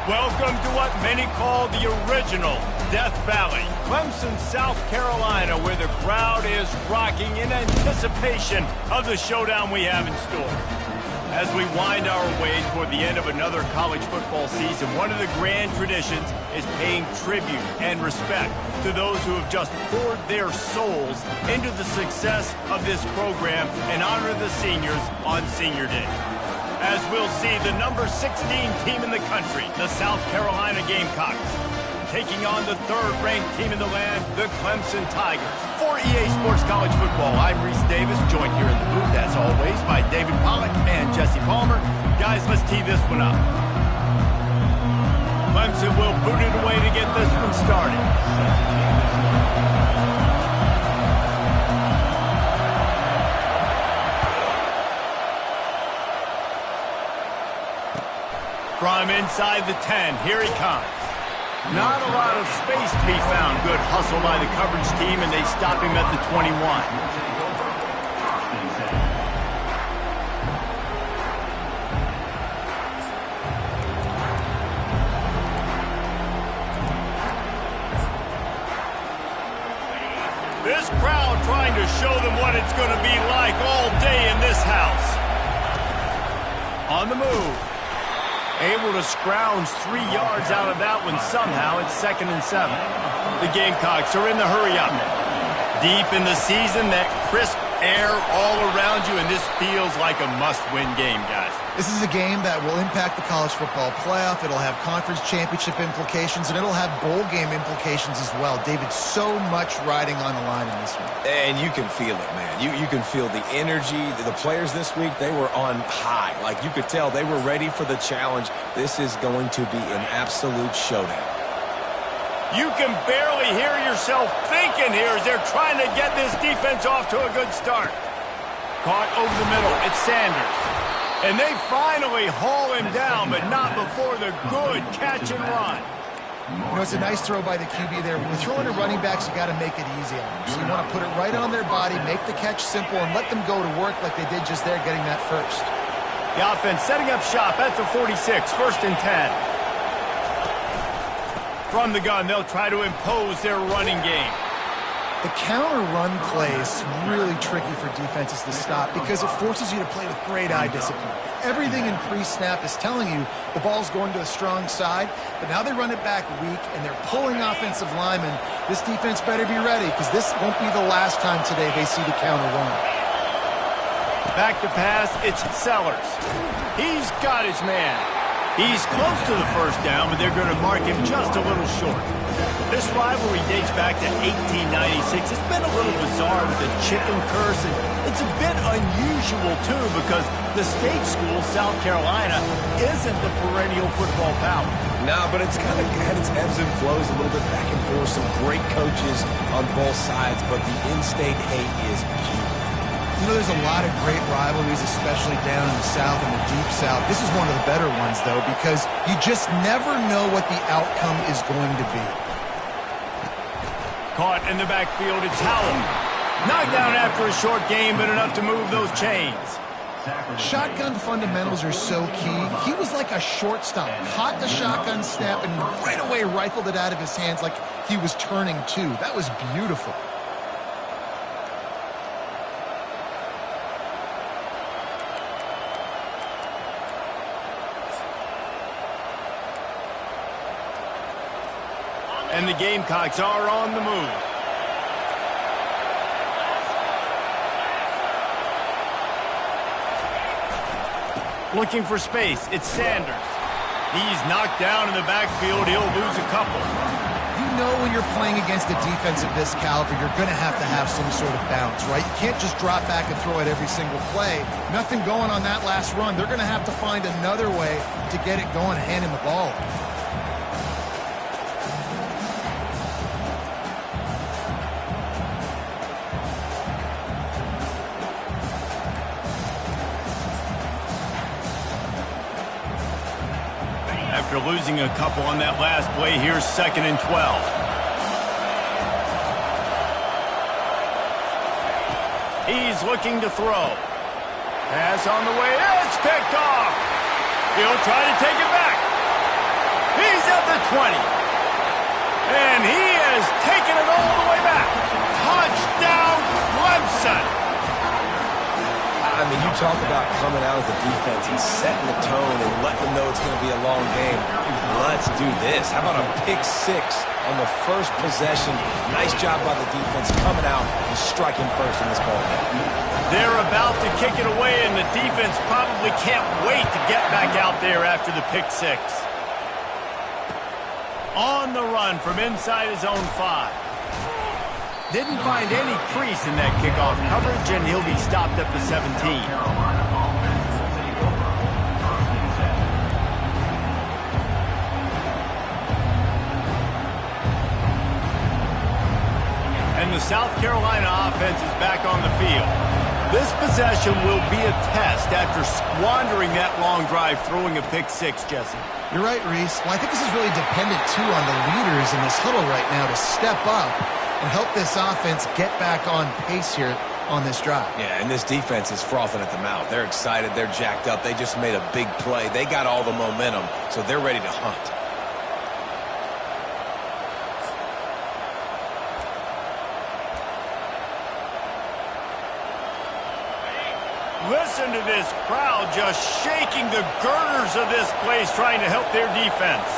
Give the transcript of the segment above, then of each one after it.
Welcome to what many call the original Death Valley, Clemson, South Carolina, where the crowd is rocking in anticipation of the showdown we have in store. As we wind our way toward the end of another college football season, one of the grand traditions is paying tribute and respect to those who have just poured their souls into the success of this program and honor the seniors on Senior Day. As we'll see the number 16 team in the country, the South Carolina Gamecocks, taking on the third-ranked team in the land, the Clemson Tigers. For EA Sports College Football, I'm Reese Davis, joined here in the booth, as always, by David Pollack and Jesse Palmer. Guys, let's tee this one up. Clemson will boot it away to get this one started. From inside the 10, here he comes. Not a lot of space to be found. Good hustle by the coverage team, and they stop him at the 21. This crowd trying to show them what it's going to be like all day in this house. On the move. Able to scrounge 3 yards out of that one somehow. It's 2nd and 7. The Gamecocks are in the hurry-up. Deep in the season, that crisp air all around you, and this feels like a must-win game, guys. This is a game that will impact the college football playoff. It'll have conference championship implications, and it'll have bowl game implications as well. David, so much riding on the line in this one. And you can feel it, man. You can feel the energy. The players this week, they were on high. Like, you could tell they were ready for the challenge. This is going to be an absolute showdown. You can barely hear yourself thinking here as they're trying to get this defense off to a good start. Caught over the middle. It's Sanders. And they finally haul him down, but not before the good catch and run. You know, it's a nice throw by the QB there. When you're throwing to running backs, you got to make it easy on them. So you want to put it right on their body, make the catch simple, and let them go to work like they did just there, getting that first. The offense setting up shop at the 46, 1st and 10. From the gun, they'll try to impose their running game. The counter-run play is really tricky for defenses to stop because it forces you to play with great eye discipline. Everything in pre-snap is telling you the ball's going to a strong side, but now they run it back weak, and they're pulling offensive linemen. This defense better be ready because this won't be the last time today they see the counter-run. Back to pass, it's Sellers. He's got his man. He's close to the first down, but they're going to mark him just a little short. This rivalry dates back to 1896. It's been a little bizarre with the chicken curse, and it's a bit unusual, too, because the state school, South Carolina, isn't the perennial football power. Nah, but it's kind of had its ebbs and flows a little bit back and forth. Some great coaches on both sides, but the in-state hate is beautiful. You know, there's a lot of great rivalries, especially down in the South and the Deep South. This is one of the better ones, though, because you just never know what the outcome is going to be. Caught in the backfield, it's Howell. Knocked down after a short game, but enough to move those chains. Shotgun fundamentals are so key. He was like a shortstop. Caught the shotgun snap and right away rifled it out of his hands like he was turning two. That was beautiful. And the Gamecocks are on the move. Looking for space, it's Sanders. He's knocked down in the backfield. He'll lose a couple. You know when you're playing against a defense of this caliber, you're going to have some sort of bounce, right? You can't just drop back and throw it every single play. Nothing going on that last run. They're going to have to find another way to get it going, handing the ball. After losing a couple on that last play, here's 2nd and 12. He's looking to throw. Pass on the way. It's picked off. He'll try to take it back. He 20. And he has taken it all the way back. Touchdown, Clemson. I mean, you talk about coming out as a defense and setting the tone and letting them know it's going to be a long game. Let's do this. How about a pick six on the first possession? Nice job by the defense coming out and striking first in this ball game. They're about to kick it away, and the defense probably can't wait to get back out there after the pick six. On the run from inside his own 5. Didn't find any crease in that kickoff coverage, and he'll be stopped at the 17. And the South Carolina offense is back on the field. This possession will be a test after squandering that long drive throwing a pick six, Jesse. You're right, Reese. Well, I think this is really dependent, too, on the leaders in this huddle right now to step up and help this offense get back on pace here on this drive. Yeah, and this defense is frothing at the mouth. They're excited. They're jacked up. They just made a big play. They got all the momentum, so they're ready to hunt. Listen to this crowd just shaking the girders of this place trying to help their defense.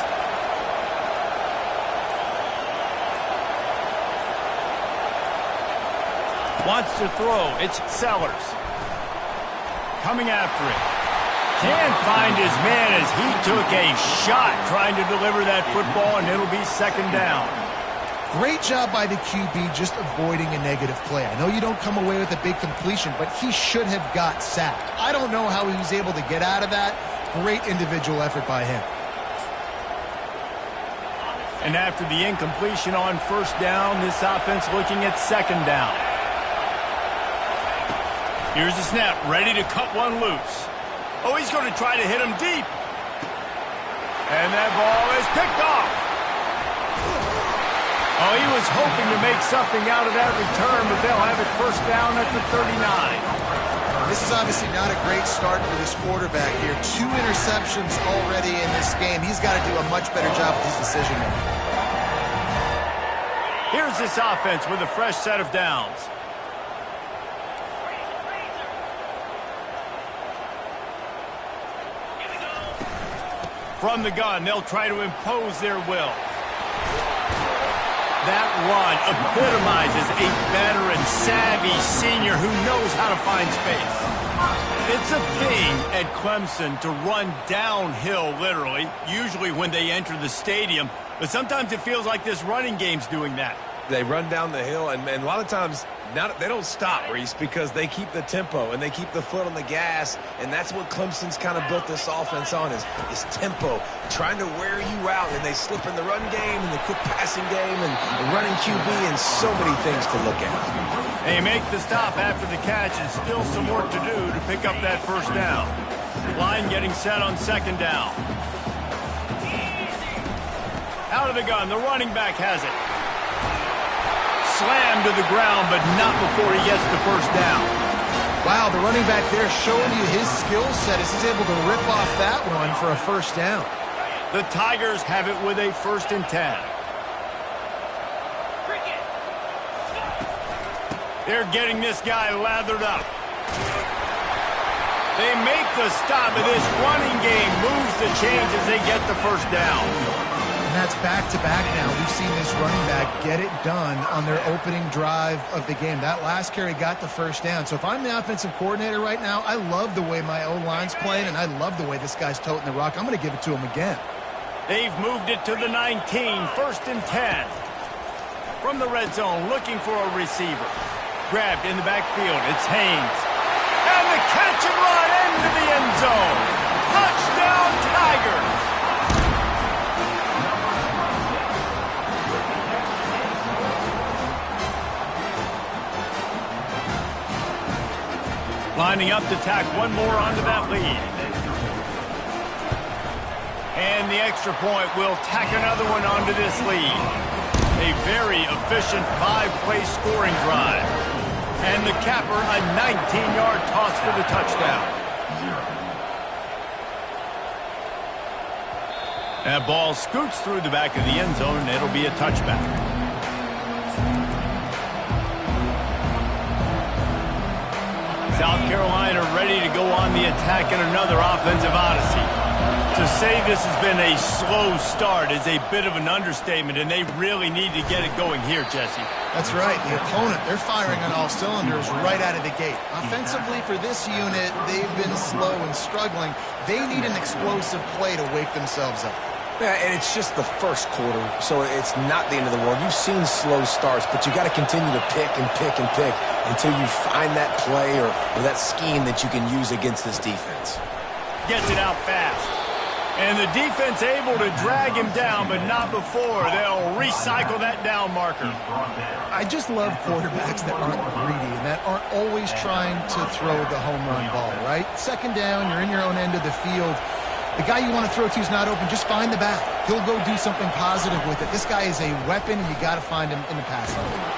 Wants to throw. It's Sellers. Coming after it. Can't find his man as he took a shot trying to deliver that football, and it'll be second down. Great job by the QB just avoiding a negative play. I know you don't come away with a big completion, but he should have got sacked. I don't know how he was able to get out of that. Great individual effort by him. And after the incompletion on first down, this offense looking at second down. Here's the snap, ready to cut one loose. Oh, he's going to try to hit him deep. And that ball is picked off. Oh, he was hoping to make something out of that return, but they'll have it first down at the 39. This is obviously not a great start for this quarterback here. 2 interceptions already in this game. He's got to do a much better job with his decision-making. Here's this offense with a fresh set of downs. From the gun, they'll try to impose their will. That run epitomizes a veteran, savvy senior who knows how to find space. It's a thing at Clemson to run downhill, literally, usually when they enter the stadium. But sometimes it feels like this running game's doing that. They run down the hill, and a lot of times they don't stop, Reese, because they keep the tempo and they keep the foot on the gas, and that's what Clemson's kind of built this offense on is tempo, trying to wear you out, and they slip in the run game and the quick passing game and the running QB and so many things to look at. They make the stop after the catch and still some work to do to pick up that first down. Line getting set on second down. Out of the gun, the running back has it. Slammed to the ground, but not before he gets the first down. Wow, the running back there showing you his skill set as he's able to rip off that one for a first down. The Tigers have it with a 1st and 10. They're getting this guy lathered up. They make the stop, but this running game moves the chains as they get the first down. And that's back-to-back now. We've seen this running back get it done on their opening drive of the game. That last carry got the first down. So if I'm the offensive coordinator right now, I love the way my O-line's playing, and I love the way this guy's toting the rock. I'm going to give it to him again. They've moved it to the 19, 1st and 10. From the red zone, looking for a receiver. Grabbed in the backfield, it's Haynes. And the catch and run into the end zone. Touchdown, Tigers! Lining up to tack one more onto that lead. And the extra point will tack another one onto this lead. A very efficient 5-play scoring drive. And the capper, a 19-yard toss for the touchdown. That ball scoots through the back of the end zone, and it'll be a touchback. South Carolina ready to go on the attack in another offensive odyssey. To say this has been a slow start is a bit of an understatement, and they really need to get it going here, Jesse. That's right. The opponent, they're firing on all cylinders right out of the gate. Offensively, for this unit, they've been slow and struggling. They need an explosive play to wake themselves up. Yeah, and it's just the first quarter, so it's not the end of the world. You've seen slow starts, but you got to continue to pick and pick and pick until you find that play or that scheme that you can use against this defense. Gets it out fast. And the defense able to drag him down, but not before. They'll recycle that down marker. I just love quarterbacks that aren't greedy and that aren't always trying to throw the home run ball, right? Second down, you're in your own end of the field. The guy you want to throw to is not open. Just find the back. He'll go do something positive with it. This guy is a weapon, and you got to find him in the passing game.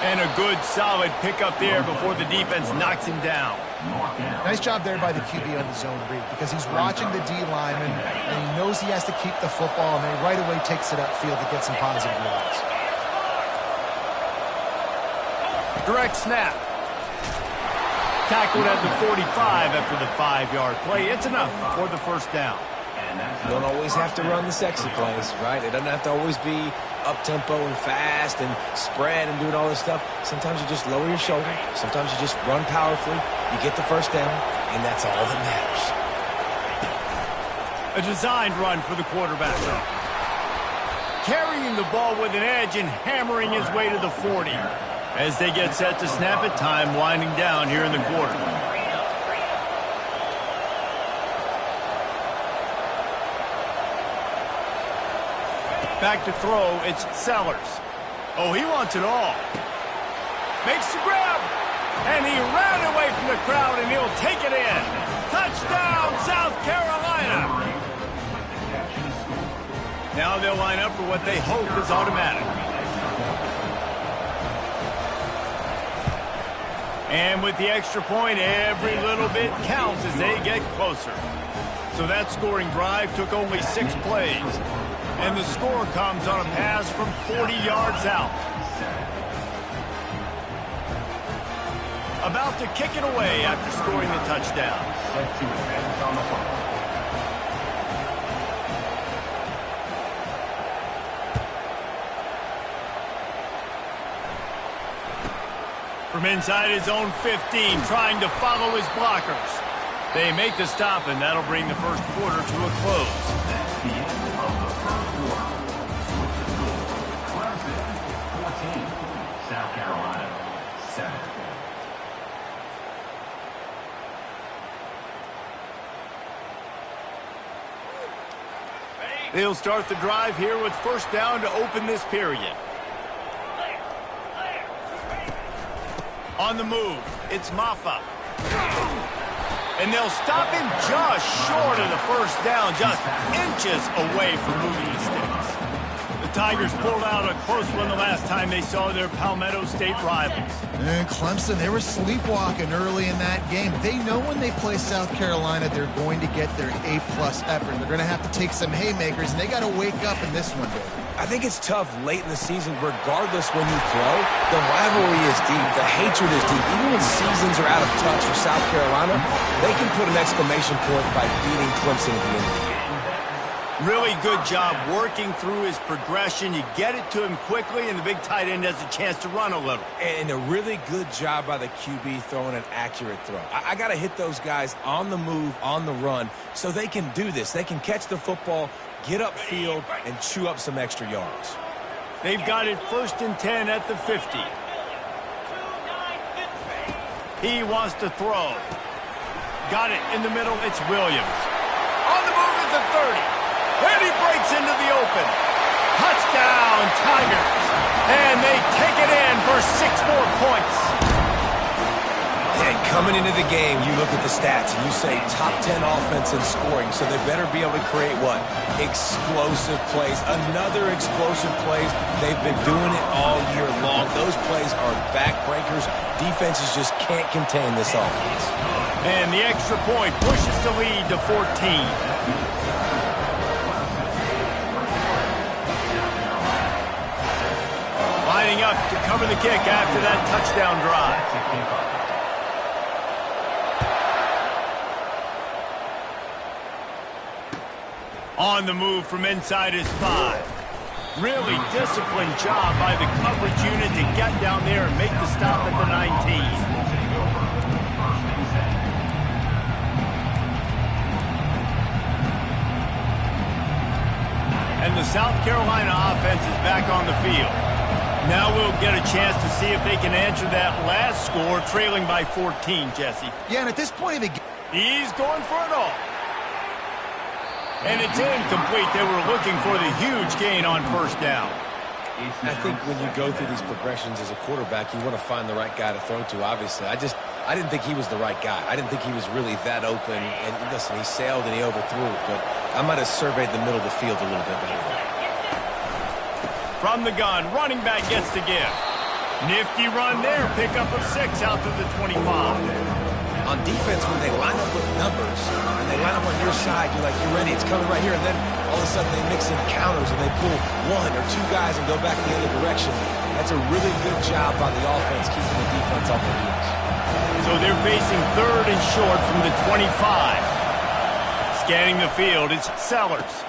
And a good, solid pickup there before the defense knocks him down. Nice job there by the QB on the zone read because he's watching the D lineman, and he knows he has to keep the football, and then he right away takes it upfield to get some positive yards. Direct snap. Tackled at the 45 after the 5-yard play. It's enough for the first down. You don't always have to run the sexy plays, right? It doesn't have to always be up-tempo and fast and spread and doing all this stuff. Sometimes you just lower your shoulder. Sometimes you just run powerfully. You get the first down, and that's all that matters. A designed run for the quarterback. Carrying the ball with an edge and hammering his way to the 40. As they get set to snap it, time winding down here in the quarter. Back to throw, it's Sellers. Oh, he wants it all. Makes the grab, and he ran away from the crowd, and he'll take it in. Touchdown, South Carolina. Now they'll line up for what they hope is automatic. And with the extra point, every little bit counts as they get closer. So that scoring drive took only 6 plays. And the score comes on a pass from 40 yards out. About to kick it away after scoring the touchdown. From inside his own 15, trying to follow his blockers. They make the stop, and that'll bring the first quarter to a close. South Carolina, 7. They'll start the drive here with first down to open this period. On the move, it's Maffa. And they'll stop him just short of the first down, just inches away from moving the sticks. The Tigers pulled out a close one the last time they saw their Palmetto State rivals. And Clemson, they were sleepwalking early in that game. They know when they play South Carolina, they're going to get their A-plus effort. They're going to have to take some haymakers, and they got to wake up in this one, David. I think it's tough late in the season, regardless when you play. The rivalry is deep. The hatred is deep. Even when seasons are out of touch for South Carolina, they can put an exclamation point by beating Clemson at the end of the game. Really good job working through his progression. You get it to him quickly, and the big tight end has a chance to run a little. And a really good job by the QB throwing an accurate throw. I got to hit those guys on the move, on the run, so they can do this. They can catch the football, get upfield, and chew up some extra yards. They've got it 1st and 10 at the 50. He wants to throw. Got it in the middle. It's Williams. On the move at the 30. And he breaks into the open. Touchdown, Tigers. And they take it in for 6 more points. And coming into the game, you look at the stats and you say top 10 offense in scoring, so they better be able to create what? Explosive plays. Another explosive plays. They've been doing it all year long. Those plays are backbreakers. Defenses just can't contain this offense. And the extra point pushes the lead to 14. lining up to cover the kick after that touchdown drive. On the move from inside his 5. Really disciplined job by the coverage unit to get down there and make the stop at the 19. And the South Carolina offense is back on the field. Now we'll get a chance to see if they can answer that last score, trailing by 14, Jesse. Yeah, and at this point of the game, he's going for it all. And it's incomplete. They were looking for the huge gain on first down. I think when you go through these progressions as a quarterback, you want to find the right guy to throw to, obviously. I didn't think he was the right guy. I didn't think he was really that open. And listen, he sailed and he overthrew it, but I might have surveyed the middle of the field a little bit better. From the gun, running back gets the give. Nifty run there, pickup of 6 out to the 25. On defense, when they line up with numbers and they line up on your side, you're like, you're ready, it's coming right here. And then all of a sudden they mix in counters and they pull 1 or 2 guys and go back in the other direction. That's a really good job by the offense keeping the defense on their heels. So they're facing 3rd and short from the 25. Scanning the field, it's Sellers.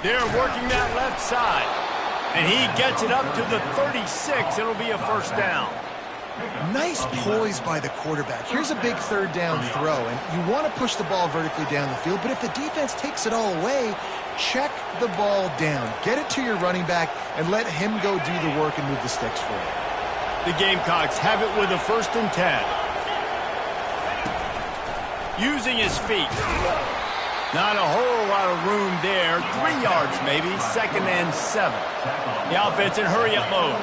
They're working that left side. And he gets it up to the 36. It'll be a first down. nice poise by the quarterback. Here's a big 3rd down throw, and you want to push the ball vertically down the field, but if the defense takes it all away, check the ball down. Get it to your running back and let him go do the work and move the sticks for you. The Gamecocks have it with a 1st and 10. Using his feet. Not a whole lot of room there. 3 yards maybe. 2nd and 7. The offense in hurry-up mode.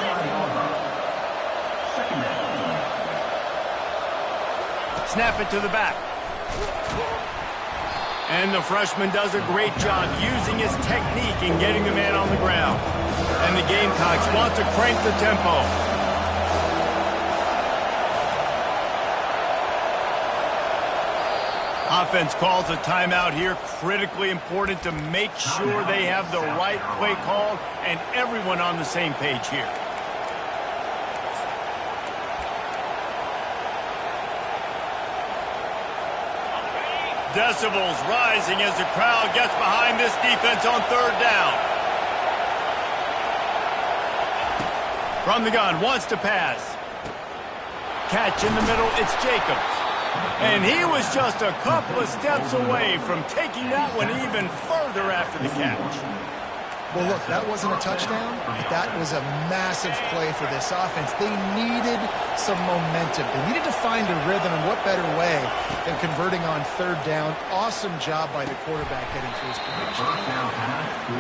Snap it to the back. And the freshman does a great job using his technique and getting the man on the ground. And the Gamecocks want to crank the tempo. Offense calls a timeout here. Critically important to make sure they have the right play called and everyone on the same page here. Decibels rising as the crowd gets behind this defense on 3rd down. From the gun, wants to pass. Catch in the middle, it's Jacobs. And he was just a couple of steps away from taking that one even further after the catch. Well, look, that wasn't a touchdown, but that was a massive play for this offense. They needed some momentum. They needed to find a rhythm, and what better way than converting on 3rd down. Awesome job by the quarterback getting through his progression.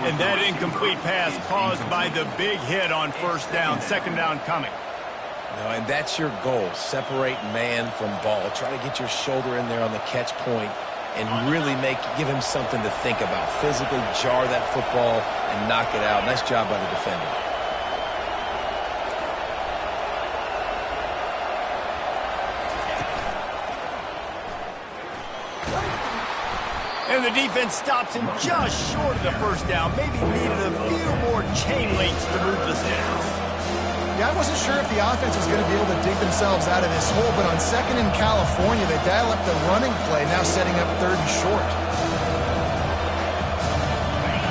And that incomplete pass caused by the big hit on 1st down, 2nd down coming. No, and that's your goal. Separate man from ball. Try to get your shoulder in there on the catch point and really give him something to think about. Physically jar that football and knock it out. Nice job by the defender. And the defense stops him just short of the 1st down. Maybe needed a few more chain links to move the sticks. Yeah, I wasn't sure if the offense was going to be able to dig themselves out of this hole, but on 2nd in California, they dial up the running play, now setting up 3rd and short.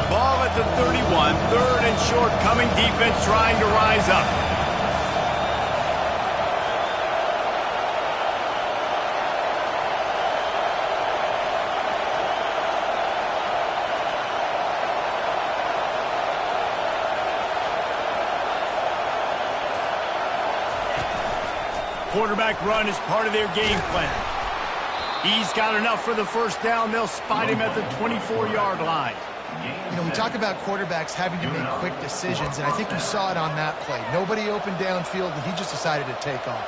Ball at the 31, 3rd and short, coming defense trying to rise up. Quarterback run is part of their game plan. He's got enough for the 1st down. They'll spot him at the 24-yard line. You know, we talk about quarterbacks having to make quick decisions, and I think you saw it on that play. Nobody opened downfield, and he just decided to take off.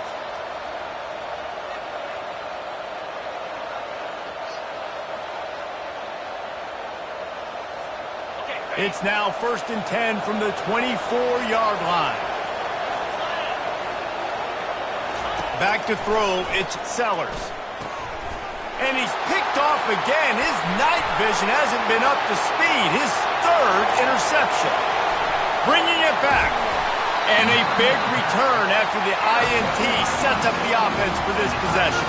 It's now 1st and 10 from the 24-yard line. Back to throw, it's Sellers. And he's picked off again. His night vision hasn't been up to speed. His 3rd interception. Bringing it back. And a big return after the INT sets up the offense for this possession.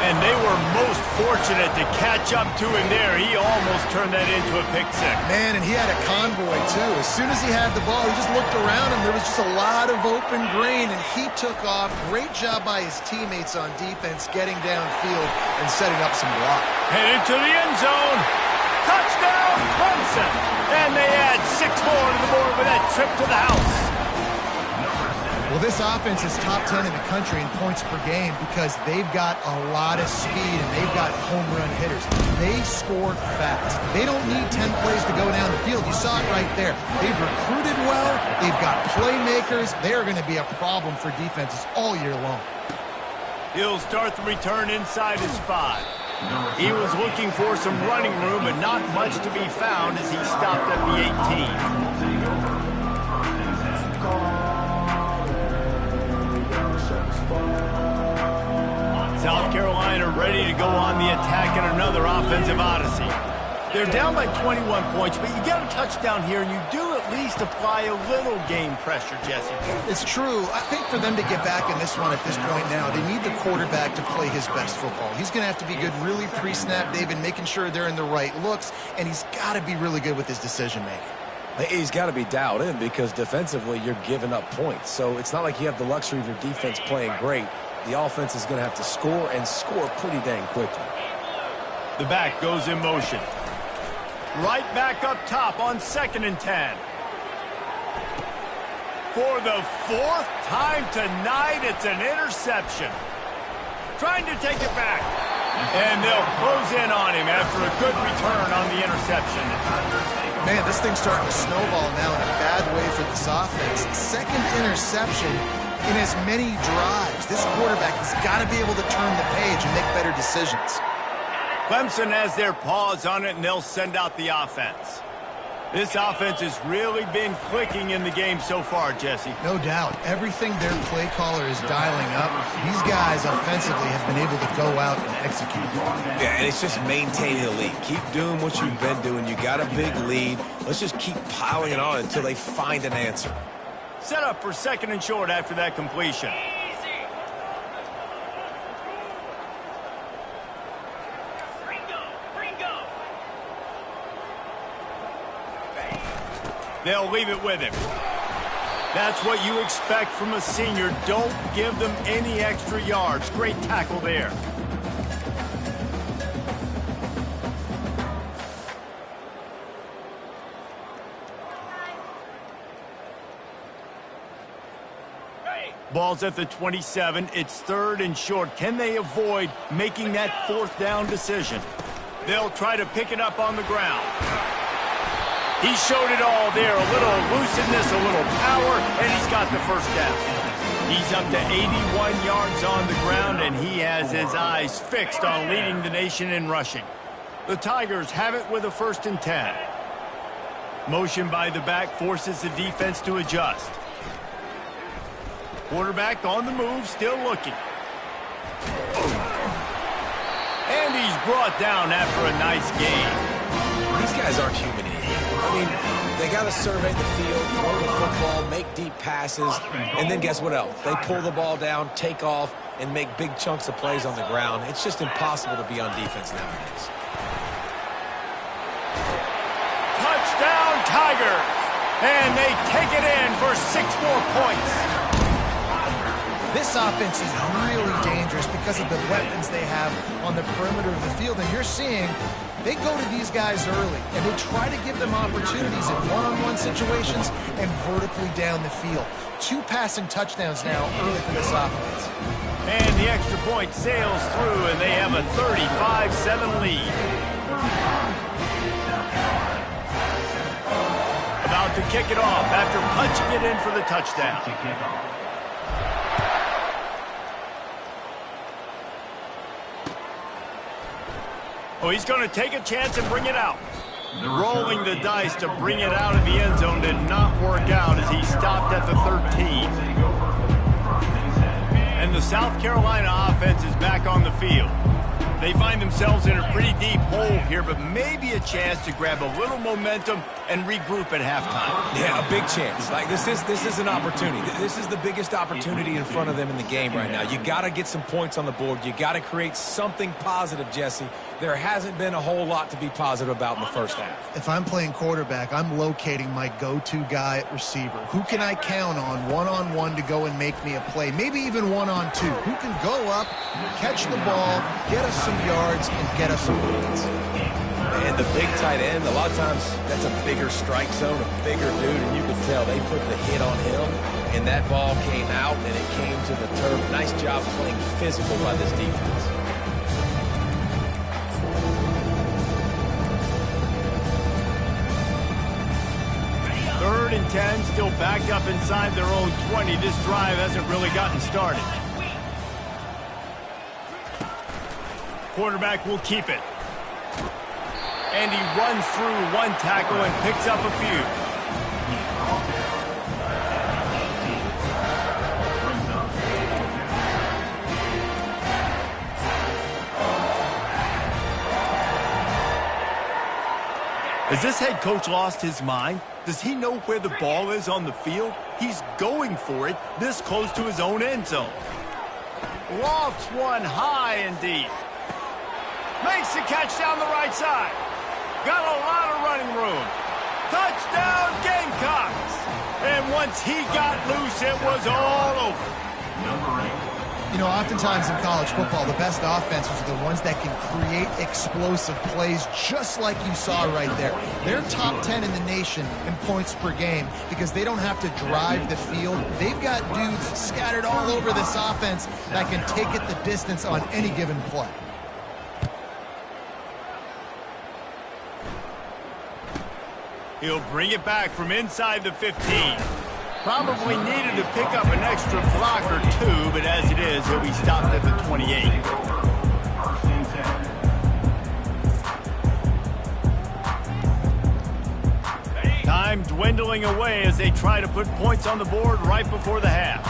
And they were most fortunate to catch up to him there. He almost turned that into a pick six. Man, and he had a convoy, too. As soon as he had the ball, he just looked around him. There was just a lot of open green, and he took off. Great job by his teammates on defense, getting downfield and setting up some block. Headed to the end zone. Touchdown, Clemson. And they add 6 more to the board with that trip to the house. Well, this offense is top 10 in the country in points per game because they've got a lot of speed and they've got home run hitters. They score fast. They don't need 10 plays to go down the field. You saw it right there. They've recruited well. They've got playmakers. They are going to be a problem for defenses all year long. He'll start the return inside his 5. He was looking for some running room, but not much to be found as he stopped at the 18. South Carolina ready to go on the attack in another offensive odyssey. They're down by 21 points, but you get a touchdown here, and you do at least apply a little game pressure, Jesse. It's true. I think for them to get back in this one at this point now, they need the quarterback to play his best football. He's going to have to be good really pre-snap, David, making sure they're in the right looks, and he's got to be really good with his decision-making. He's got to be dialed in because defensively you're giving up points. So it's not like you have the luxury of your defense playing great. The offense is going to have to score and score pretty dang quickly. The back goes in motion. Right back up top on 2nd and 10. For the 4th time tonight, it's an interception. Trying to take it back. And they'll close in on him after a good return on the interception. Man, this thing's starting to snowball now in a bad way for this offense. 2nd interception in as many drives. This quarterback has got to be able to turn the page and make better decisions. Clemson has their paws on it, and they'll send out the offense. This offense has really been clicking in the game so far, Jesse. No doubt. Everything their play caller is dialing up, these guys offensively have been able to go out and execute. Yeah, and it's just maintaining the lead. Keep doing what you've been doing. You got a big lead. Let's just keep piling it on until they find an answer. Set up for 2nd and short after that completion. They'll leave it with him. That's what you expect from a senior. Don't give them any extra yards. Great tackle there. Ball's at the 27. It's 3rd and short. Can they avoid making that 4th down decision? They'll try to pick it up on the ground. He showed it all there. A little elusiveness, a little power, and he's got the 1st down. He's up to 81 yards on the ground, and he has his eyes fixed on leading the nation in rushing. The Tigers have it with a 1st and 10. Motion by the back forces the defense to adjust. Quarterback on the move, still looking. And he's brought down after a nice game. These guys aren't human idiots. I mean, they got to survey the field, throw the football, make deep passes, and then guess what else? They pull the ball down, take off, and make big chunks of plays on the ground. It's just impossible to be on defense nowadays. Touchdown, Tigers! And they take it in for 6 more points. This offense is really dangerous because of the weapons they have on the perimeter of the field. And you're seeing they go to these guys early, and they try to give them opportunities in one-on-one situations and vertically down the field. 2 passing touchdowns now early for this offense. And the extra point sails through, and they have a 35-7 lead. About to kick it off after punching it in for the touchdown. Oh, he's going to take a chance and bring it out. Rolling the dice to bring it out of the end zone did not work out as he stopped at the 13. And the South Carolina offense is back on the field. They find themselves in a pretty deep hole here, but maybe a chance to grab a little momentum and regroup at halftime. Yeah, a big chance. Like, this is an opportunity. This is the biggest opportunity in front of them in the game right now. You got to get some points on the board. You got to create something positive, Jesse. There hasn't been a whole lot to be positive about in the first half. If I'm playing quarterback, I'm locating my go-to guy at receiver. Who can I count on one-on-one to go and make me a play? Maybe even one-on-two. Who can go up, catch the ball, get us some yards, and get us some points? And the big tight end, a lot of times that's a bigger strike zone, a bigger dude, and you can tell they put the hit on him, and that ball came out, and it came to the turf. Nice job playing physical by this defense. Third and 10, still backed up inside their own 20. This drive hasn't really gotten started. Quarterback will keep it. And he runs through one tackle and picks up a few. Has this head coach lost his mind? Does he know where the ball is on the field? He's going for it this close to his own end zone. Lofts one high and deep. Makes the catch down the right side. Got a lot of running room. Touchdown Gamecocks! And once he got loose, it was all over. You know, oftentimes in college football, the best offenses are the ones that can create explosive plays just like you saw right there. They're top 10 in the nation in points per game because they don't have to drive the field. They've got dudes scattered all over this offense that can take it the distance on any given play. He'll bring it back from inside the 15. Probably needed to pick up an extra block or two, but as it is, he'll be stopped at the 28. Time dwindling away as they try to put points on the board right before the half.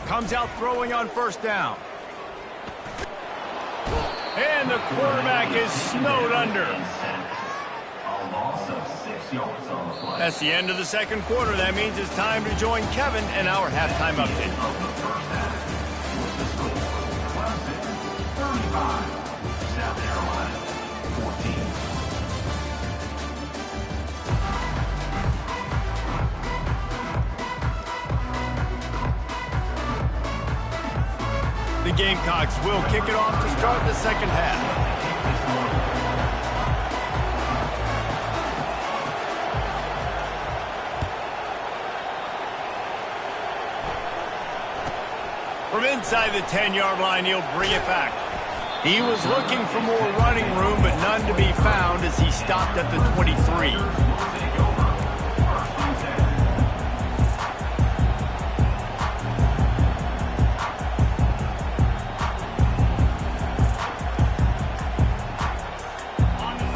Comes out throwing on first down. And the quarterback is snowed under. That's the end of the second quarter. That means it's time to join Kevin and our halftime update. The Gamecocks will kick it off to start the second half. From inside the 10-yard line, he'll bring it back. He was looking for more running room, but none to be found as he stopped at the 23.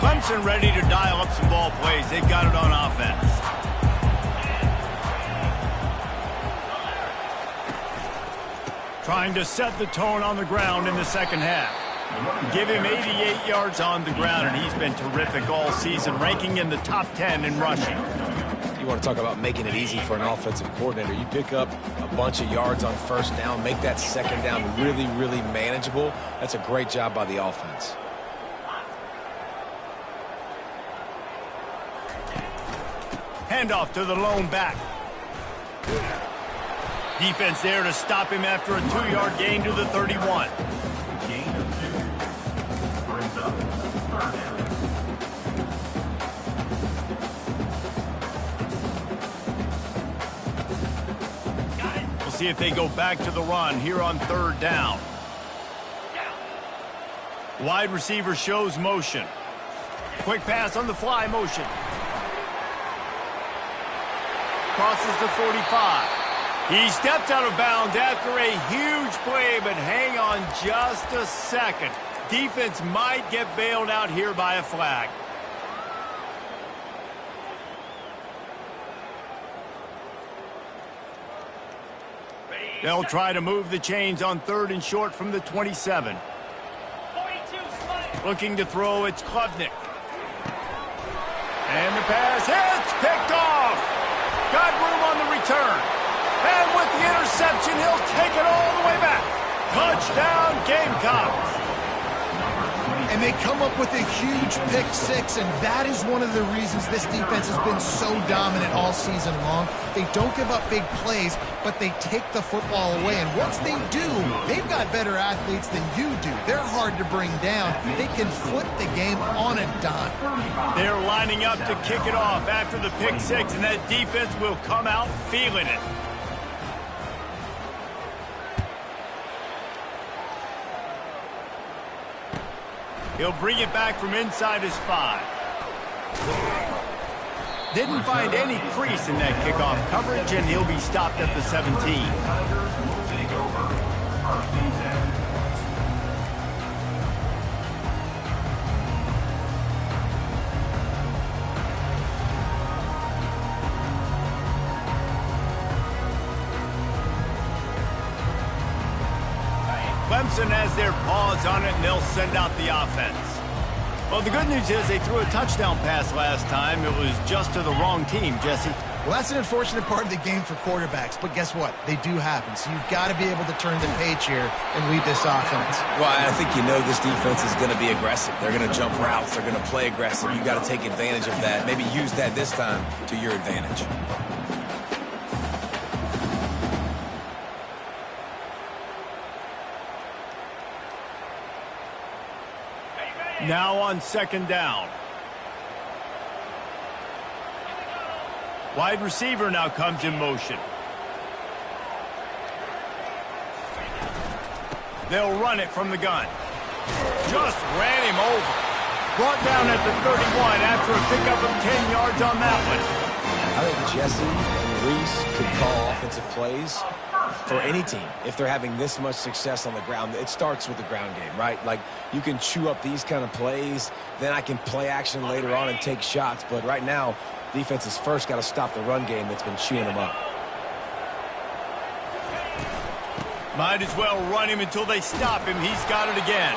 Clemson ready to dial up some ball plays. They've got it on offense. Trying to set the tone on the ground in the second half. Give him 88 yards on the ground, and he's been terrific all season, ranking in the top 10 in rushing. You want to talk about making it easy for an offensive coordinator. You pick up a bunch of yards on first down, make that second down really, really manageable. That's a great job by the offense. Handoff to the lone back. Defense there to stop him after a 2-yard gain to the 31. Gain of 2. Brings up third down. We'll see if they go back to the run here on third down. Wide receiver shows motion. Quick pass on the fly motion. Crosses the 45. He stepped out of bounds after a huge play, but hang on just a second. Defense might get bailed out here by a flag. They'll try to move the chains on 3rd and short from the 27. Looking to throw, it's Klubnik. And the pass hits, picked off. Got room on the return. And with the interception, he'll take it all the way back. Touchdown, Gamecocks. And they come up with a huge pick six, and that is one of the reasons this defense has been so dominant all season long. They don't give up big plays, but they take the football away. And once they do, they've got better athletes than you do. They're hard to bring down. They can flip the game on a dime. They're lining up to kick it off after the pick six, and that defense will come out feeling it. He'll bring it back from inside his 5. Didn't find any crease in that kickoff coverage, and he'll be stopped at the 17. Clemson has their paws on it, and they'll send out the offense. Well, the good news is they threw a touchdown pass last time. It was just to the wrong team, Jesse. Well, that's an unfortunate part of the game for quarterbacks, but guess what? They do happen. So you've got to be able to turn the page here and lead this offense. Well, I think you know this defense is going to be aggressive. They're going to jump routes. They're going to play aggressive. You've got to take advantage of that. Maybe use that this time to your advantage. Now on 2nd down. Wide receiver now comes in motion. They'll run it from the gun. Just ran him over. Brought down at the 31 after a pickup of 10 yards on that one. I think Jesse and Reese could call offensive plays for any team if they're having this much success on the ground. It starts with the ground game, right? Like, you can chew up these kind of plays, then I can play action later on and take shots. But right now, defense has first got to stop the run game that's been chewing them up. Might as well run him until they stop him. He's got it again.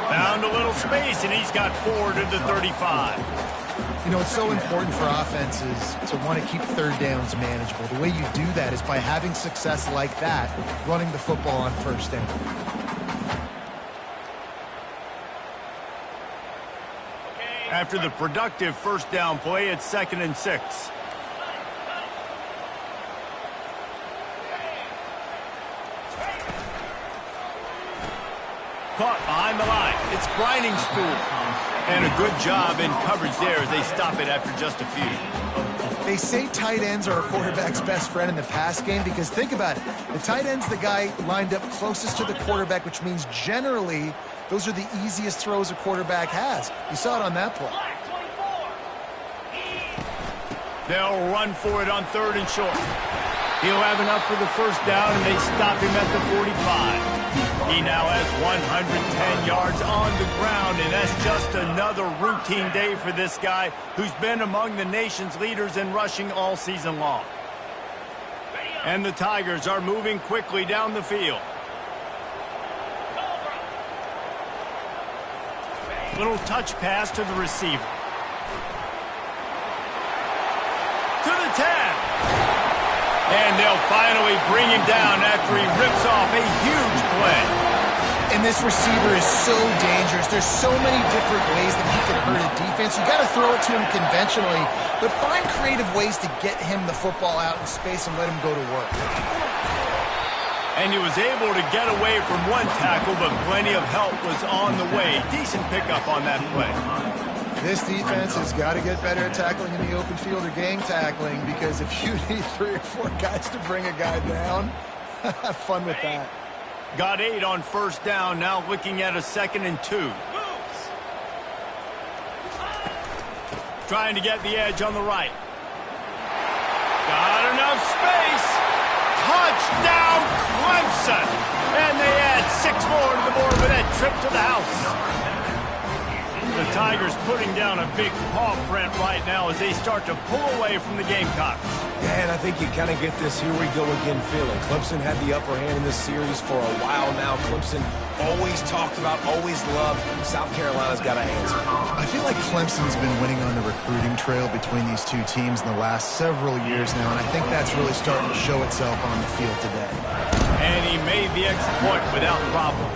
Found a little space, and he's got 4 to the 35. You know, it's so important for offenses to want to keep 3rd downs manageable. The way you do that is by having success like that, running the football on 1st down. After the productive 1st down play, it's 2nd and 6. Caught behind the line. It's grinding stool. And a good job in coverage there as they stop it after just a few. They say tight ends are a quarterback's best friend in the pass game because think about it. The tight end's the guy lined up closest to the quarterback, which means generally those are the easiest throws a quarterback has. You saw it on that play. They'll run for it on 3rd and short. He'll have enough for the 1st down, and they stop him at the 45. He now has 110 yards on the ground, and that's just another routine day for this guy who's been among the nation's leaders in rushing all season long. And the Tigers are moving quickly down the field. Little touch pass to the receiver. To the 10. And they'll finally bring him down after he rips off a huge play. And this receiver is so dangerous. There's so many different ways that he can hurt a defense. You got to throw it to him conventionally, but find creative ways to get him the football out in space and let him go to work. And he was able to get away from one tackle, but plenty of help was on the way. Decent pickup on that play. This defense has got to get better at tackling in the open field or gang tackling, because if you need 3 or 4 guys to bring a guy down, have fun with that. Got 8 on 1st down, now looking at a 2nd and 2. Trying to get the edge on the right. Got enough space. Touchdown, Clemson! And they add 6 more to the board with that trip to the house. The The Tigers putting down a big paw print right now as they start to pull away from the Gamecocks. Yeah, and I think you kind of get this here we go again feeling. Clemson had the upper hand in this series for a while now. Clemson always talked about, always loved. South Carolina's got to answer. I feel like Clemson's been winning on the recruiting trail between these two teams in the last several years now, and I think that's really starting to show itself on the field today. And he made the extra point without problem.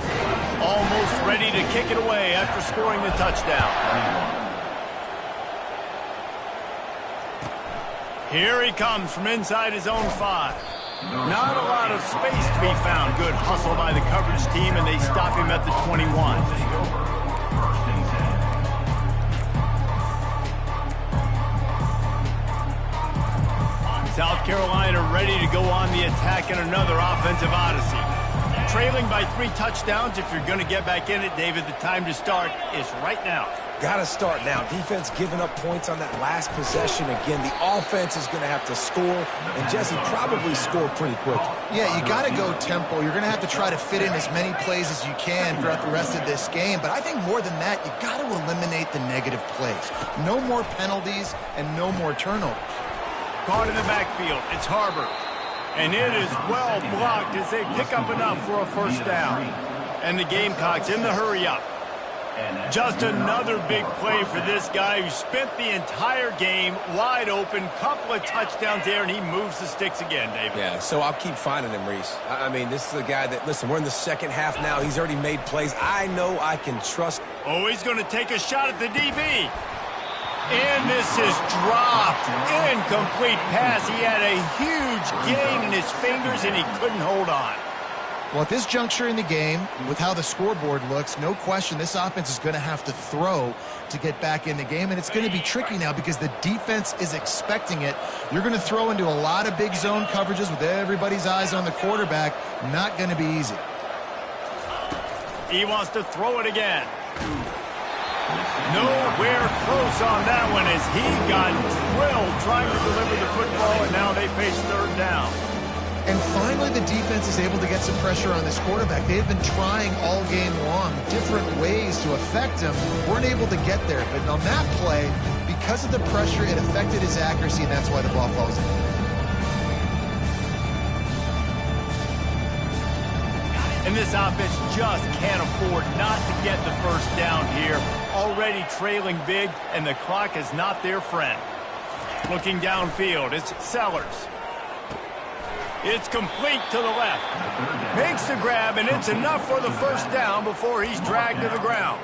Almost ready to kick it away after scoring the touchdown. Here he comes from inside his own 5. Not a lot of space to be found. Good hustle by the coverage team, and they stop him at the 21. South Carolina ready to go on the attack in another offensive odyssey. Trailing by 3 touchdowns. If you're going to get back in it, David, the time to start is right now. Got to start now. Defense giving up points on that last possession. Again, the offense is going to have to score, and Jesse probably scored pretty quickly. Yeah, you got to go tempo. You're going to have to try to fit in as many plays as you can throughout the rest of this game. But I think more than that, you got to eliminate the negative plays. No more penalties and no more turnovers. Caught in the backfield. It's Harbor. And it is well blocked as they pick up enough for a first down. And the Gamecocks in the hurry-up. Just another big play for this guy who spent the entire game wide open. Couple of touchdowns there, and he moves the sticks again, David. Yeah, so I'll keep finding him, Reese. I mean, this is a guy that, listen, we're in the second half now. He's already made plays. I know I can trust. Oh, he's going to take a shot at the DB. And this is dropped. Incomplete pass. He had a huge gain in his fingers, and he couldn't hold on. Well, at this juncture in the game, with how the scoreboard looks, no question this offense is going to have to throw to get back in the game, and it's going to be tricky now because the defense is expecting it. You're going to throw into a lot of big zone coverages with everybody's eyes on the quarterback. Not going to be easy. He wants to throw it again. Nowhere close on that one as he got drilled trying to deliver the football, and now they face third down. And finally, the defense is able to get some pressure on this quarterback. They have been trying all game long different ways to affect him. Weren't able to get there. But on that play, because of the pressure, it affected his accuracy, and that's why the ball falls in. And this offense just can't afford not to get the first down here. Already trailing big, and the clock is not their friend. Looking downfield, it's Sellers. It's complete to the left. Makes the grab, and it's enough for the first down before he's dragged to the ground.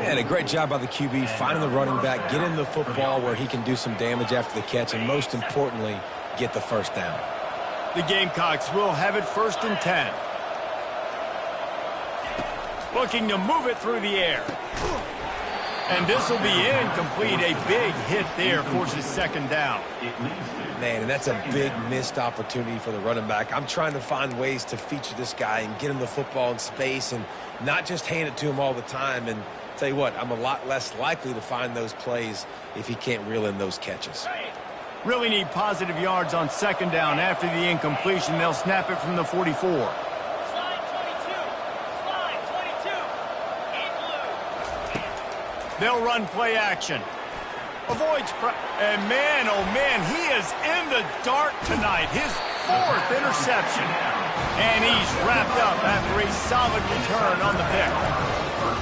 And a great job by the QB, finding the running back, getting the football where he can do some damage after the catch, and most importantly, get the first down. The Gamecocks will have it 1st and 10. Looking to move it through the air. And this will be incomplete. A big hit there forces 2nd down. Man, and that's a big missed opportunity for the running back. I'm trying to find ways to feature this guy and get him the football in space and not just hand it to him all the time. And tell you what, I'm a lot less likely to find those plays if he can't reel in those catches. Really need positive yards on 2nd down. After the incompletion, they'll snap it from the 44. They'll run play action. Avoids and man, oh man, he is in the dark tonight. His 4th interception. And he's wrapped up after a solid return on the pick.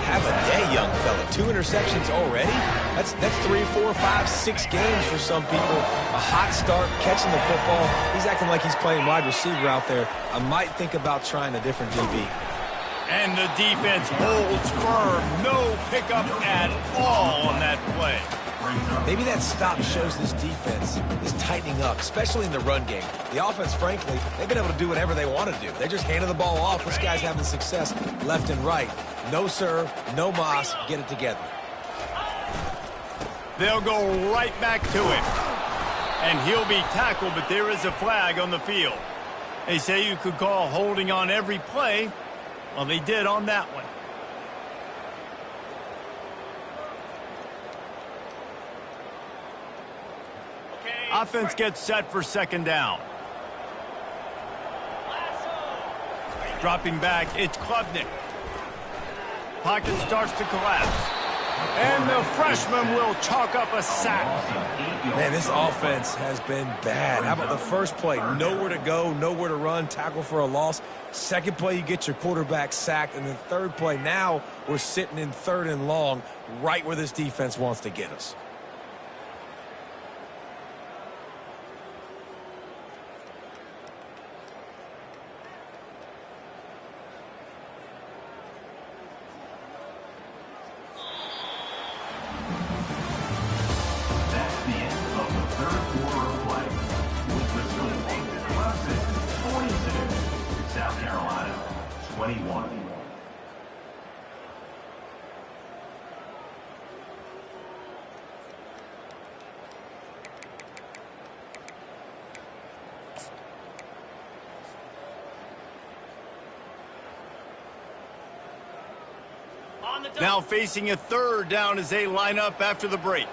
Have a day, young fella. 2 interceptions already? That's 3, 4, 5, 6 games for some people. A hot start, catching the football. He's acting like he's playing wide receiver out there. I might think about trying a different DB. And the defense holds firm. No pickup at all on that play. Maybe that stop shows this defense is tightening up, especially in the run game. The offense, frankly, they've been able to do whatever they want to do. They just handed the ball off. This guy's having success left and right. No serve, no moss. Get it together. They'll go right back to it. And he'll be tackled, but there is a flag on the field. They say you could call holding on every play. Well, they did on that one. Offense gets set for 2nd down. Dropping back, it's Klubnik. Pocket starts to collapse. And the freshman will chalk up a sack. Man, this offense has been bad. How about the first play? Nowhere to go, nowhere to run, tackle for a loss. Second play, you get your quarterback sacked. And then third play, now we're sitting in 3rd and long, right where this defense wants to get us. South Carolina, 21. Now facing a 3rd down as they line up after the break.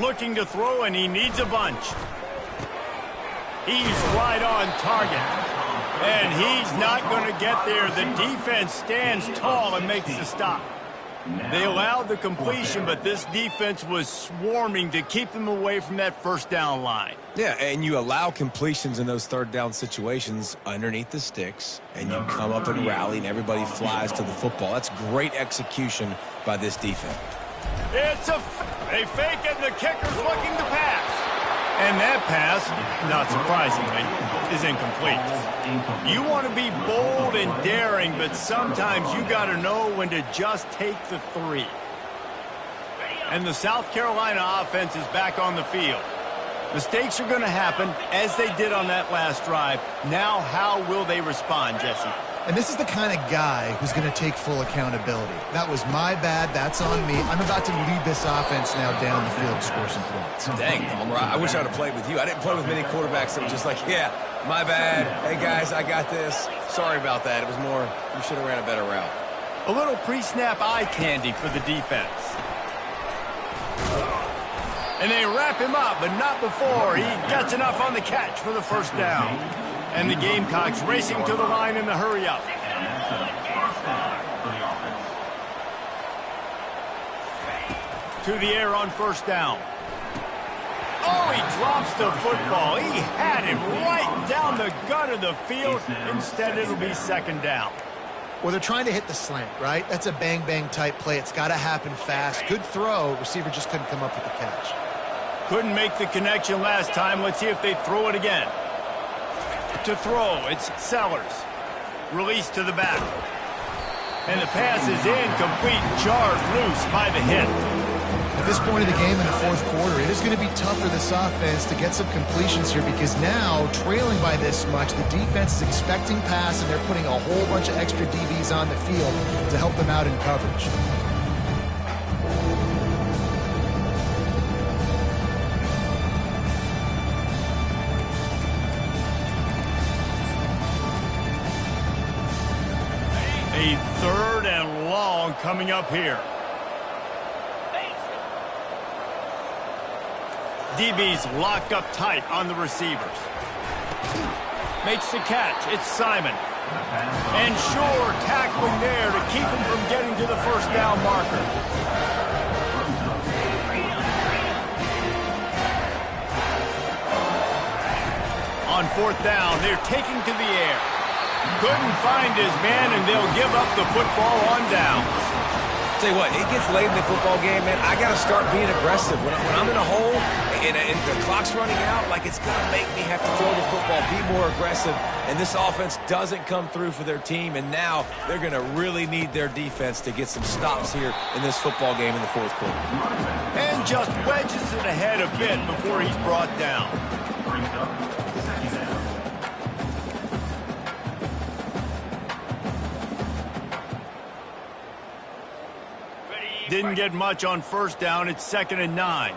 Looking to throw, and he needs a bunch. He's right on target. And he's not going to get there. The defense stands tall and makes the stop. They allowed the completion, but this defense was swarming to keep them away from that 1st down line. Yeah, and you allow completions in those 3rd down situations underneath the sticks, and you come up and rally, and everybody flies to the football. That's great execution by this defense. They fake it, and the kicker's looking to pass. And that pass, not surprisingly, is incomplete. You want to be bold and daring, but sometimes you got to know when to just take the 3. And the South Carolina offense is back on the field. Mistakes are going to happen, as they did on that last drive. Now, how will they respond, Jesse? And this is the kind of guy who's going to take full accountability. That was my bad. That's on me. I'm about to lead this offense now down the field to score some points. Dang, Palmer, I wish I would have played with you. I didn't play with many quarterbacks that were just like, yeah, my bad. Hey, guys, I got this. Sorry about that. It was more, we should have ran a better route. A little pre-snap eye candy for the defense. And they wrap him up, but not before he gets enough on the catch for the 1st down. And the Gamecocks racing to the line in the hurry-up. To the air on 1st down. Oh, he drops the football. He had him right down the gut of the field. Instead, it'll be 2nd down. Well, they're trying to hit the slant, right? That's a bang-bang type play. It's got to happen fast. Good throw. Receiver just couldn't come up with the catch. Couldn't make the connection last time. Let's see if they throw it again. To throw, it's Sellers. Release to the back. And the pass is incomplete, jarred loose by the hit. At this point of the game in the 4th quarter, it is going to be tough for this offense to get some completions here because now, trailing by this much, the defense is expecting pass and they're putting a whole bunch of extra DBs on the field to help them out in coverage. A 3rd and long coming up here. DB's locked up tight on the receivers. Makes the catch. It's Simon. And Shore tackling there to keep him from getting to the 1st down marker. On 4th down, they're taking to the air. Couldn't find his man, and they'll give up the football on downs. Tell you what, it gets late in the football game, man. I got to start being aggressive. When I'm in a hole and the clock's running out, like it's going to make me have to throw the football, be more aggressive. And this offense doesn't come through for their team, and now they're going to really need their defense to get some stops here in this football game in the 4th quarter. And just wedges it ahead a bit before he's brought down. Brings up 2nd down. Didn't get much on 1st down. It's 2nd and 9.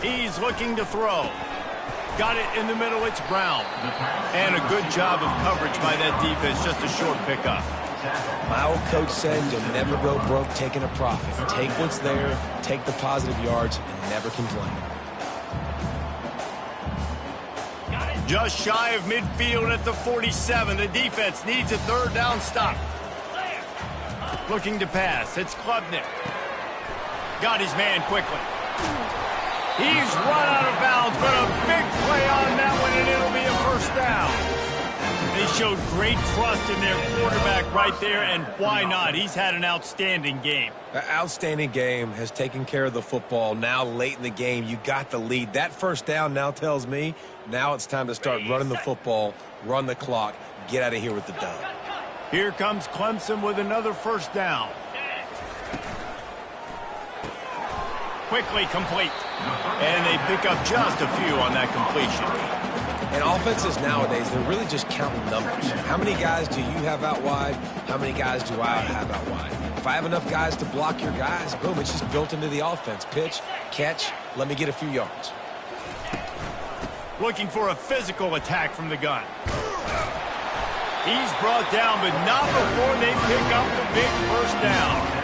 He's looking to throw. Got it in the middle. It's Brown. And a good job of coverage by that defense. Just a short pickup. tackle. My old coach said you'll never go broke taking a profit. Take what's there, take the positive yards, and never complain. Just shy of midfield at the 47. The defense needs a third down stop. Looking to pass. It's Klubnik. Got his man quickly. He's run out of bounds, but a big play on that one, and it'll be a first down. They showed great trust in their quarterback right there, and why not? He's had an outstanding game. An outstanding game, has taken care of the football. Now late in the game, you got the lead. That first down now tells me now it's time to start running the football, run the clock, get out of here with the dub. Here comes Clemson with another first down. Quickly complete. And they pick up just a few on that completion. And offenses nowadays, they're really just counting numbers. How many guys do you have out wide? How many guys do I have out wide? If I have enough guys to block your guys, boom, it's just built into the offense. Pitch, catch, let me get a few yards. Looking for a physical attack from the gun. He's brought down, but not before they pick up the big first down.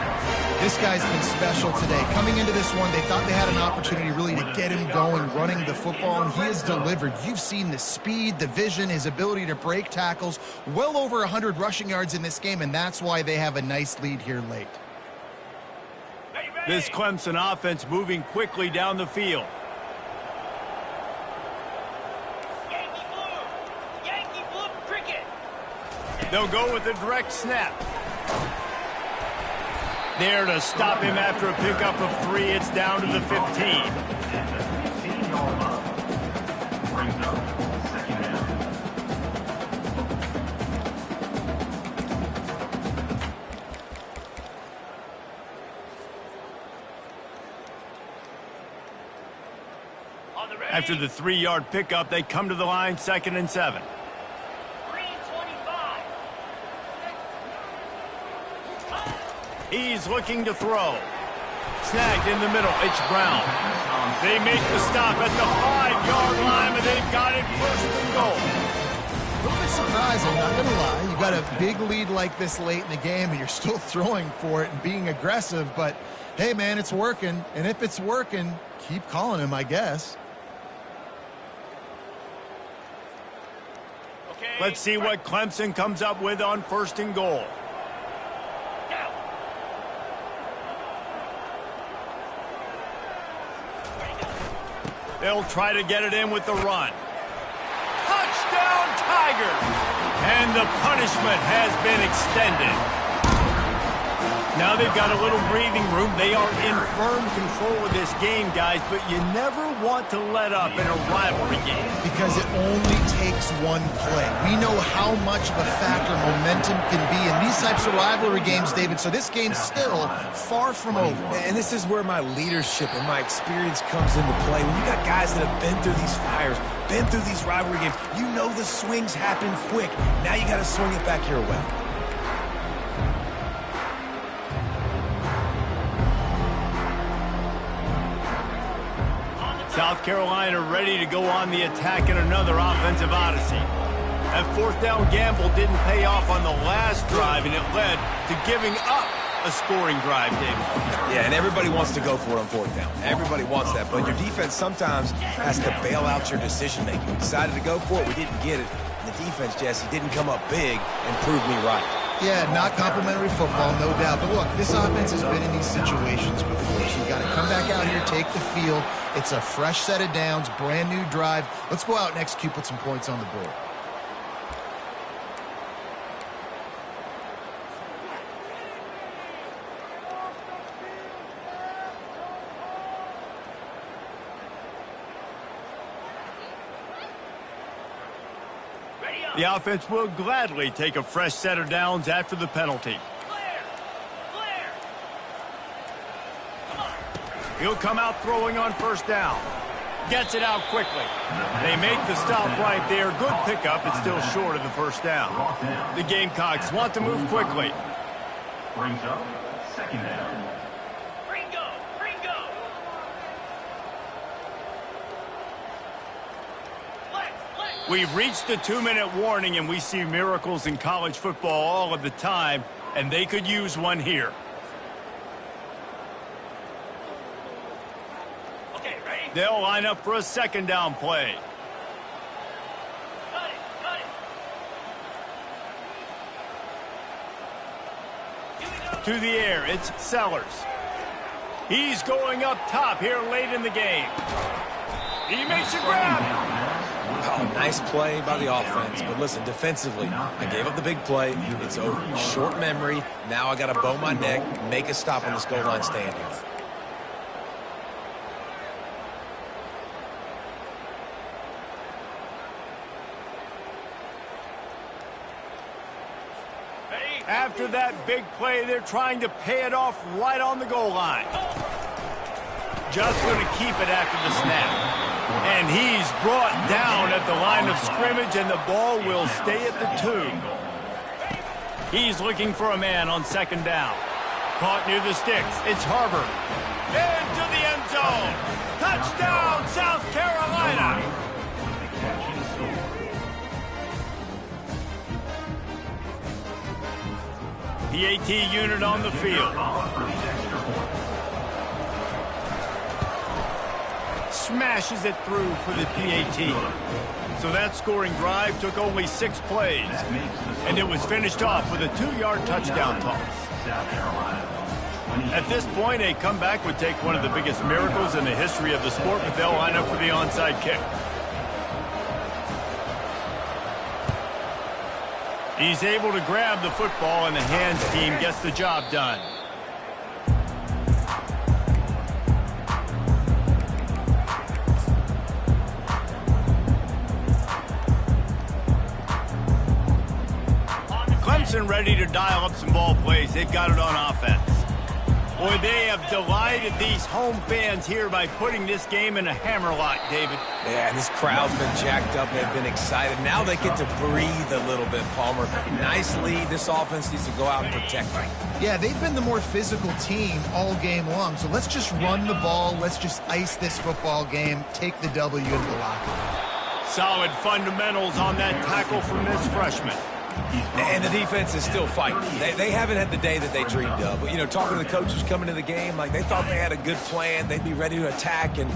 This guy's been special today. Coming into this one, they thought they had an opportunity really to get him going, running the football, and he has delivered. You've seen the speed, the vision, his ability to break tackles. Well over 100 rushing yards in this game, and that's why they have a nice lead here late. This Clemson offense moving quickly down the field. Yankee Blue cricket. They'll go with a direct snap. There to stop him after a pickup of 3. It's down to the 15. At the 15-yard line. Brings up second down. After the 3-yard pickup, they come to the line, 2nd and 7. He's looking to throw. Snagged in the middle. It's Brown. They make the stop at the 5-yard line, but they've got it first and goal. A little bit surprising, not going to lie. You got a big lead like this late in the game, and you're still throwing for it and being aggressive. But, hey, man, it's working. And if it's working, keep calling him, I guess. Let's see what Clemson comes up with on 1st and goal. They'll try to get it in with the run. Touchdown, Tigers! And the punishment has been extended. Now they've got a little breathing room. They are in firm control of this game, guys, but you never want to let up in a rivalry game. Because it only takes one play. We know how much of a factor momentum can be in these types of rivalry games, David, so this game's still far from over. And this is where my leadership and my experience comes into play. When you got guys that have been through these fires, been through these rivalry games, you know the swings happen quick. Now you got to swing it back your way. South Carolina ready to go on the attack in another offensive odyssey. That 4th down gamble didn't pay off on the last drive, and it led to giving up a scoring drive, David. Yeah, and everybody wants to go for it on 4th down. Everybody wants that, but your defense sometimes has to bail out your decision-making. We decided to go for it, we didn't get it. And the defense, Jesse, didn't come up big and prove me right. Yeah, not complimentary football, no doubt. But look, this offense has been in these situations before, so you got to come back out here, take the field. It's a fresh set of downs, brand new drive. Let's go out and execute, put some points on the board. The offense will gladly take a fresh set of downs after the penalty. He'll come out throwing on 1st down. Gets it out quickly. They make the stop right there. Good pickup. It's still short of the 1st down. The Gamecocks want to move quickly. Brings up second down. We've reached the 2-minute warning, and we see miracles in college football all of the time, and they could use one here. Okay, ready? They'll line up for a second down play. Cut it, cut it. Here we go. To the air, it's Sellers. He's going up top here late in the game. He makes a grab. Oh, nice play by the offense. But listen, defensively, I gave up the big play. It's over. Short memory. Now I got to bow my neck, make a stop on this goal line stand here. Ready? After that big play, they're trying to pay it off right on the goal line. Just going to keep it after the snap. And he's brought down at the line of scrimmage, and the ball will stay at the 2. He's looking for a man on second down. Caught near the sticks. It's Harbor. Into the end zone. Touchdown, South Carolina. PAT unit on the field. Smashes it through for the PAT. So that scoring drive took only 6 plays, and it was finished off with a 2-yard touchdown toss. At this point, a comeback would take one of the biggest miracles in the history of the sport, but they'll line up for the onside kick. He's able to grab the football, and the hands team gets the job done. Clemson ready to dial up some ball plays. They've got it on offense. Boy, they have delighted these home fans here by putting this game in a hammerlock, David. Yeah, and this crowd's been jacked up. They've been excited. Now they get to breathe a little bit, Palmer. Nice lead. This offense needs to go out and protect it. Yeah, they've been the more physical team all game long. So let's just run the ball. Let's just ice this football game. Take the W into the locker room. Solid fundamentals on that tackle from this freshman. And the defense is still fighting. They haven't had the day that they dreamed of. But, you know, talking to the coaches coming to the game, like they thought they had a good plan. They'd be ready to attack and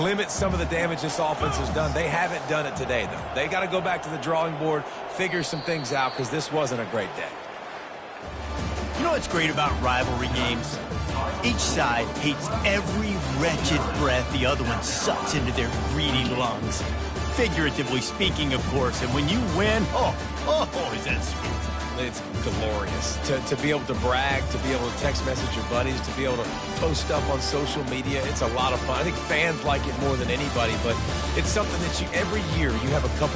limit some of the damage this offense has done. They haven't done it today, though. They got to go back to the drawing board, figure some things out, because this wasn't a great day. You know what's great about rivalry games? Each side hates every wretched breath the other one sucks into their greedy lungs. Figuratively speaking, of course, and when you win, oh, is that sweet. It's glorious to be able to brag, to be able to text message your buddies, to be able to post stuff on social media. It's a lot of fun. I think fans like it more than anybody, but it's something that every year you have a couple